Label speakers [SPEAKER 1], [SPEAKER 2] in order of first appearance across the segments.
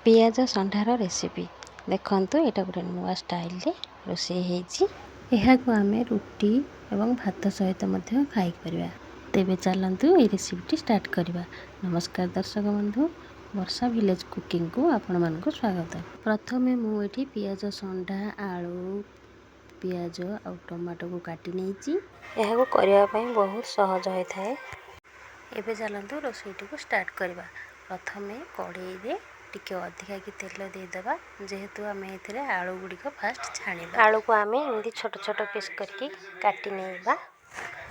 [SPEAKER 1] ପିଆଜ ଷଣ୍ଢାର ରେସିପି ଦେଖନ୍ତୁ। ଏଇଟା ଗୋଟେ ନୂଆ ଷ୍ଟାଇଲରେ ରୋଷେଇ ହେଇଛି। ଏହାକୁ ଆମେ ରୁଟି ଏବଂ ଭାତ ସହିତ ମଧ୍ୟ ଖାଇପାରିବା। ତେବେ ଚାଲନ୍ତୁ ଏହି ରେସିପିଟି ଷ୍ଟାର୍ଟ କରିବା। ନମସ୍କାର ଦର୍ଶକ ବନ୍ଧୁ, ବର୍ଷା ଭିଲେଜ କୁକିଂକୁ ଆପଣମାନଙ୍କୁ ସ୍ୱାଗତ। ପ୍ରଥମେ ମୁଁ ଏଠି ପିଆଜ ଷଣ୍ଢା, ଆଳୁ, ପିଆଜ ଆଉ ଟମାଟୋକୁ କାଟି ନେଇଛି। ଏହାକୁ କରିବା ପାଇଁ ବହୁତ ସହଜ ହୋଇଥାଏ। ଏବେ ଚାଲନ୍ତୁ ରୋଷେଇଟିକୁ ଷ୍ଟାର୍ଟ କରିବା। ପ୍ରଥମେ କଢ଼େଇରେ ଟିକେ ଅଧିକା କି ତେଲ ଦେଇଦେବା, ଯେହେତୁ ଆମେ ଏଥିରେ ଆଳୁ ଗୁଡ଼ିକ ଫାଷ୍ଟ ଛାଣିବା। ଆଳୁକୁ ଆମେ ଏମିତି ଛୋଟ ଛୋଟ ପିସ୍ କରିକି କାଟି ନେଇବା,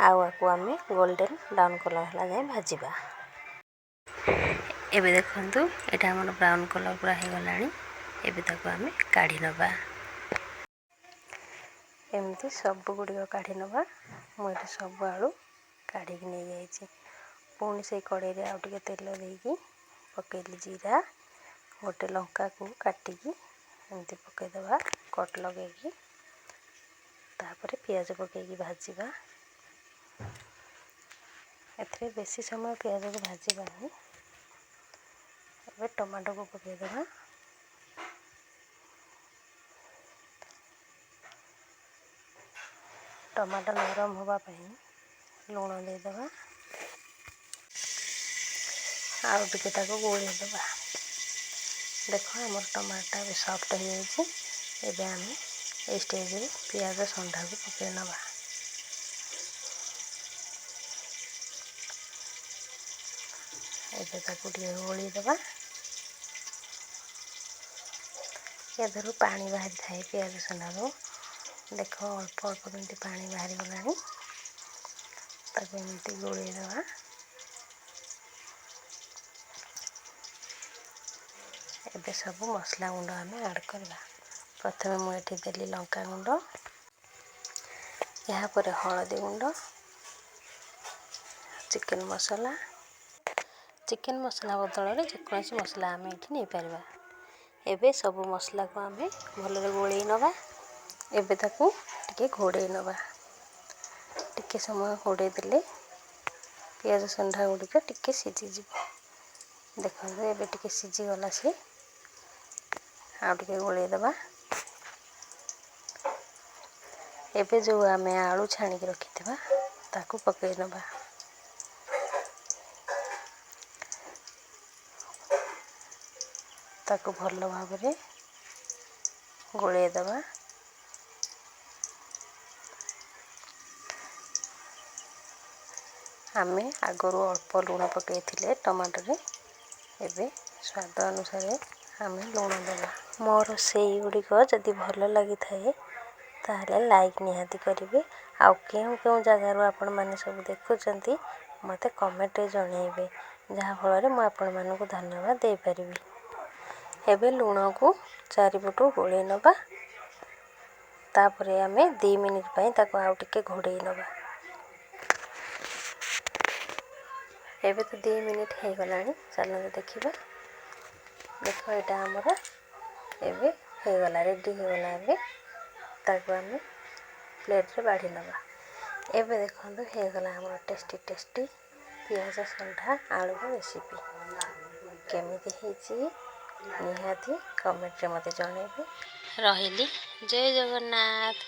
[SPEAKER 1] ଆଉ ଆକୁ ଆମେ ଗୋଲ୍ଡେନ୍ ବ୍ରାଉନ୍ କଲର୍ ହେଲା ଯାଏଁ ଭାଜିବା। ଏବେ ଦେଖନ୍ତୁ ଏଇଟା ଆମର ବ୍ରାଉନ୍ କଲର୍ ପୁରା ହେଇଗଲାଣି। ଏବେ ତାକୁ ଆମେ କାଢ଼ି ନେବା। ଏମିତି ସବୁ ଗୁଡ଼ିକ କାଢ଼ି ନେବା। ମୁଁ ଏଠି ସବୁ ଆଳୁ କାଢ଼ିକି ନେଇଯାଇଛି। ପୁଣି ସେଇ କଢ଼େଇରେ ଆଉ ଟିକେ ତେଲ ଦେଇକି ପକେଇଲି ଜିରା, ଗୋଟେ ଲଙ୍କାକୁ କାଟିକି ଏମିତି ପକେଇଦେବା କଟ୍ ଲଗେଇକି। ତାପରେ ପିଆଜ ପକେଇକି ଭାଜିବା। ଏଥିରେ ବେଶୀ ସମୟ ପିଆଜକୁ ଭାଜିବାନି। ଏବେ ଟମାଟୋକୁ ପକେଇଦେବା। ଟମାଟୋ ନରମ ହେବା ପାଇଁ ଲୁଣ ଦେଇଦେବା, ଆଉ ଟିକେ ତାକୁ ଗୋଳେଇ ଦେବା। ଦେଖ ଆମର ଟମାଟୋ ବି ସଫ୍ଟ ହେଇଯାଇଛି। ଏବେ ଆମେ এই ଷ୍ଟେଜରେ ପିଆଜ ଷଣ୍ଢାକୁ ପକାଇ ନେବା। ଏବେ ତାକୁ ଟିକେ ଗୋଳେଇ ଦେବା। ଏଥିରୁ ପାଣି ବାହାରିଥାଏ ପିଆଜ ଷଣ୍ଢାରୁ। ଦେଖ ଅଳ୍ପ ଅଳ୍ପ କେମିତି ପାଣି ବାହାରିଗଲାଣି। ତାକୁ ଏମିତି ଗୋଳେଇ ଦେବା। ଏବେ ସବୁ ମସଲା ଗୁଣ୍ଡ ଆମେ ଆଡ଼୍ କରିବା। ପ୍ରଥମେ ମୁଁ ଏଠି ଦେଲି ଲଙ୍କା ଗୁଣ୍ଡ, ଏହାପରେ ହଳଦୀ ଗୁଣ୍ଡ, ଚିକେନ୍ ମସଲା। ଚିକେନ୍ ମସଲା ବଦଳରେ ଯେକୌଣସି ମସଲା ଆମେ ଏଠି ନେଇପାରିବା। ଏବେ ସବୁ ମସଲାକୁ ଆମେ ଭଲରେ ଗୋଳେଇ ନେବା। ଏବେ ତାକୁ ଟିକେ ଘୋଡ଼େଇ ନେବା। ଟିକେ ସମୟ ଘୋଡ଼େଇ ଦେଲେ ପିଆଜ ଷଣ୍ଢା ଗୁଡ଼ିକ ଟିକେ ସିଝିଯିବ। ଦେଖନ୍ତୁ ଏବେ ଟିକେ ସିଝିଗଲା ସିଏ। ଆଉ ଟିକେ ଗୋଳେଇ ଦେବା। ଏବେ ଯେଉଁ ଆମେ ଆଳୁ ଛାଣିକି ରଖିଥିବା ତାକୁ ପକାଇ ନେବା। ତାକୁ ଭଲ ଭାବରେ ଗୋଳେଇ ଦେବା। ଆମେ ଆଗରୁ ଅଳ୍ପ ଲୁଣ ପକାଇଥିଲେ ଟମାଟୋରେ। ଏବେ ସ୍ୱାଦ ଅନୁସାରେ ଆମେ ଲୁଣ ଦେବା। ମୋ ରୋଷେଇ ଗୁଡ଼ିକ ଯଦି ଭଲ ଲାଗିଥାଏ ତାହେଲେ ଲାଇକ୍ ନିହାତି କରିବେ। ଆଉ କେଉଁ କେଉଁ ଜାଗାରୁ ଆପଣମାନେ ସବୁ ଦେଖୁଛନ୍ତି ମୋତେ କମେଣ୍ଟରେ ଜଣାଇବେ, ଯାହାଫଳରେ ମୁଁ ଆପଣମାନଙ୍କୁ ଧନ୍ୟବାଦ ଦେଇପାରିବି। ଏବେ ଲୁଣକୁ ଚାରିପଟୁ ଗୋଳେଇ ନେବା। ତାପରେ ଆମେ 2 ମିନିଟ୍ ପାଇଁ ତାକୁ ଆଉ ଟିକେ ଘୋଡ଼େଇ ନେବା। ଏବେ ତ 2 ମିନିଟ୍ ହେଇଗଲାଣି। ଚାଲନ୍ତୁ ଦେଖିବା। ଦେଖ ଏଇଟା ଆମର ଏବେ ହେଇଗଲା, ରେଡ଼ି ହେଇଗଲା। ଏବେ ତାକୁ ଆମେ ପ୍ଲେଟ୍ରେ ବାଢ଼ି ନେବା। ଏବେ ଦେଖନ୍ତୁ ହେଇଗଲା ଆମର ଟେଷ୍ଟି ପିଆଜ ଷଣ୍ଢା ଆଳୁର ରେସିପି। କେମିତି ହେଇଛି ନିହାତି କମେଣ୍ଟରେ ମୋତେ ଜଣାଇବେ। ରହିଲି। ଜୟ ଜଗନ୍ନାଥ।